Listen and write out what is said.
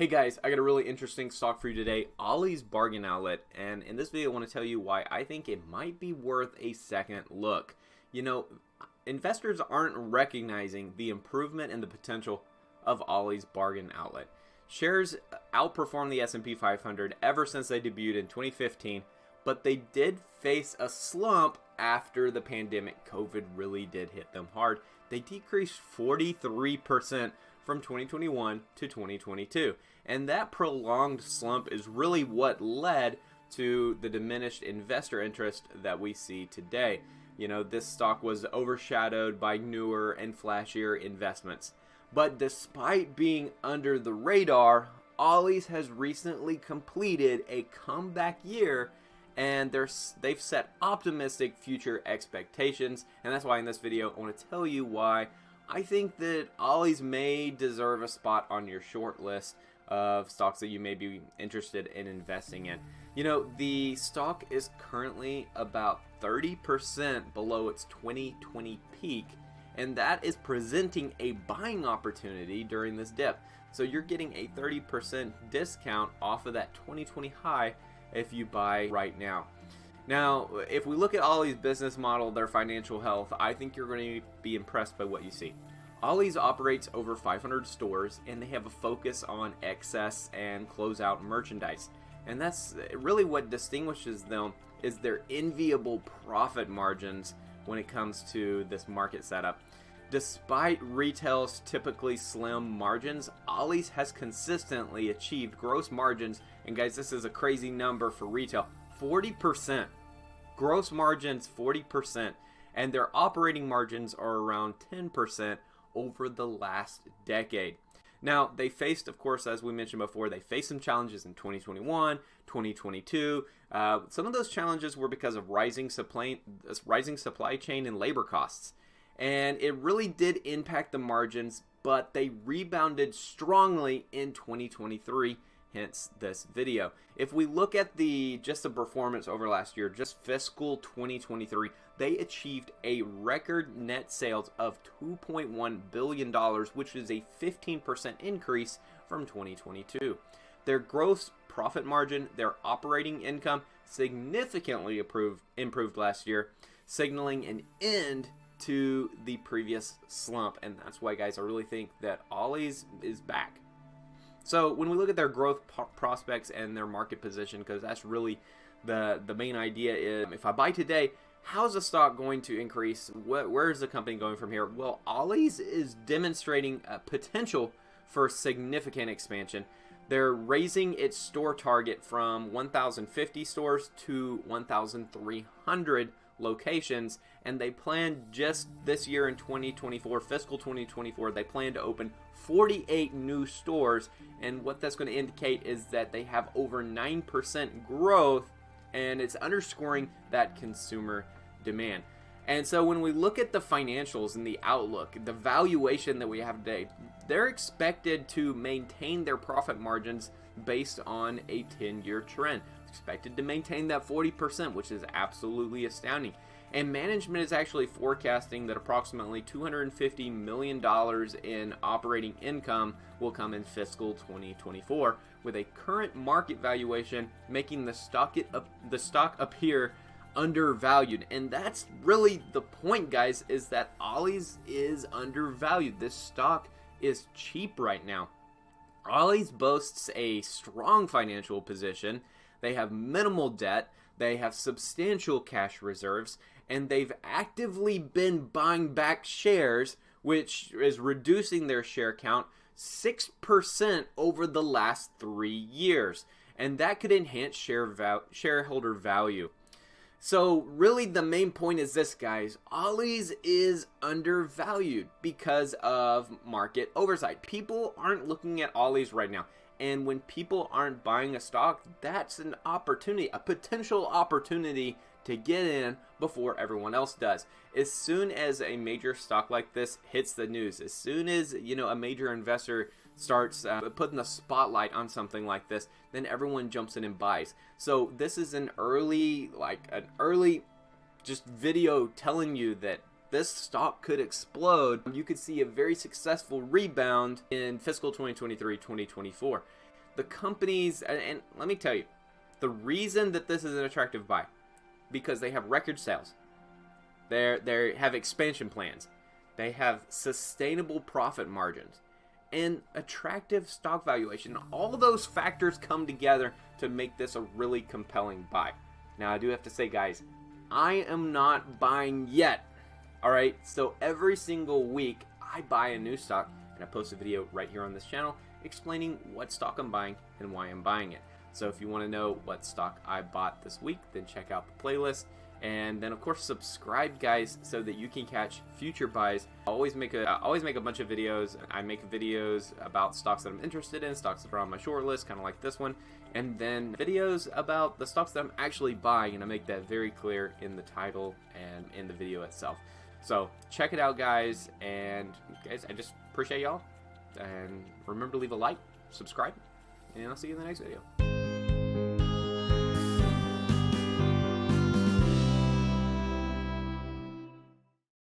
Hey guys, I got a really interesting stock for you today, Ollie's Bargain Outlet, and in this video I want to tell you why I think it might be worth a second look. You know, investors aren't recognizing the improvement and the potential of Ollie's Bargain Outlet. Shares outperformed the S&P 500 ever since they debuted in 2015, but they did face a slump after the pandemic. COVID really did hit them hard. They decreased 43% from 2021 to 2022. And that prolonged slump is really what led to the diminished investor interest that we see today. You know, this stock was overshadowed by newer and flashier investments. But despite being under the radar, Ollie's has recently completed a comeback year, and they've set optimistic future expectations. And that's why in this video I want to tell you why I think that Ollie's may deserve a spot on your short list of stocks that you may be interested in investing in. You know, the stock is currently about 30% below its 2020 peak, and that is presenting a buying opportunity during this dip. So you're getting a 30% discount off of that 2020 high if you buy right now. Now, if we look at Ollie's business model, their financial health, I think you're going to be impressed by what you see. Ollie's operates over 500 stores, and they have a focus on excess and closeout merchandise. And that's really what distinguishes them, is their enviable profit margins when it comes to this market setup. Despite retail's typically slim margins, Ollie's has consistently achieved gross margins, and guys, this is a crazy number for retail, 40%. Gross margins 40%, and their operating margins are around 10% over the last decade. Now, they faced, of course, as we mentioned before, they faced some challenges in 2021, 2022. Some of those challenges were because of rising supply chain and labor costs. And it really did impact the margins, but they rebounded strongly in 2023. Hence this video. If we look at just the performance over last year, just fiscal 2023, they achieved a record net sales of $2.1 billion, which is a 15% increase from 2022. Their gross profit margin, their operating income significantly improved last year, signaling an end to the previous slump. And that's why, guys, I really think that Ollie's is back. So when we look at their growth prospects and their market position, because that's really the main idea, is if I buy today, how's the stock going to increase? Where is the company going from here? Well, Ollie's is demonstrating a potential for significant expansion. They're raising its store target from 1,050 stores to 1,300 locations, and they plan just this year in 2024, fiscal 2024, they plan to open 48 new stores, and what that's going to indicate is that they have over 9% growth, and it's underscoring that consumer demand. And so when we look at the financials and the outlook, the valuation that we have today, they're expected to maintain their profit margins based on a 10-year trend. Expected to maintain that 40%, which is absolutely astounding. And management is actually forecasting that approximately $250 million in operating income will come in fiscal 2024, with a current market valuation making the stock appear undervalued. And that's really the point, guys, is that Ollie's is undervalued. This stock is cheap right now. Ollie's boasts a strong financial position. They have minimal debt, they have substantial cash reserves, and they've actively been buying back shares, which is reducing their share count 6% over the last 3 years. And that could enhance shareholder value. So really the main point is this, guys. Ollie's is undervalued because of market oversight. People aren't looking at Ollie's right now. And when people aren't buying a stock, that's an opportunity, a potential opportunity to get in before everyone else does. As soon as a major stock like this hits the news, as soon as, you know, a major investor starts putting the spotlight on something like this, then everyone jumps in and buys. So this is an early just video telling you that this stock could explode. You could see a very successful rebound in fiscal 2023-2024. the companies, and let me tell you, the reason that this is an attractive buy, because they have record sales. They have expansion plans. They have sustainable profit margins and attractive stock valuation. All those factors come together to make this a really compelling buy. Now, I do have to say, guys, I am not buying yet. All right, so every single week I buy a new stock, and I post a video right here on this channel explaining what stock I'm buying and why I'm buying it. So if you want to know what stock I bought this week, then check out the playlist. And then, of course, subscribe, guys, so that you can catch future buys. I always make a bunch of videos. I make videos about stocks that I'm interested in, stocks that are on my short list, kind of like this one, and then videos about the stocks that I'm actually buying, and I make that very clear in the title and in the video itself. So check it out, guys, and guys, I just appreciate y'all. And remember to leave a like, subscribe, and I'll see you in the next video.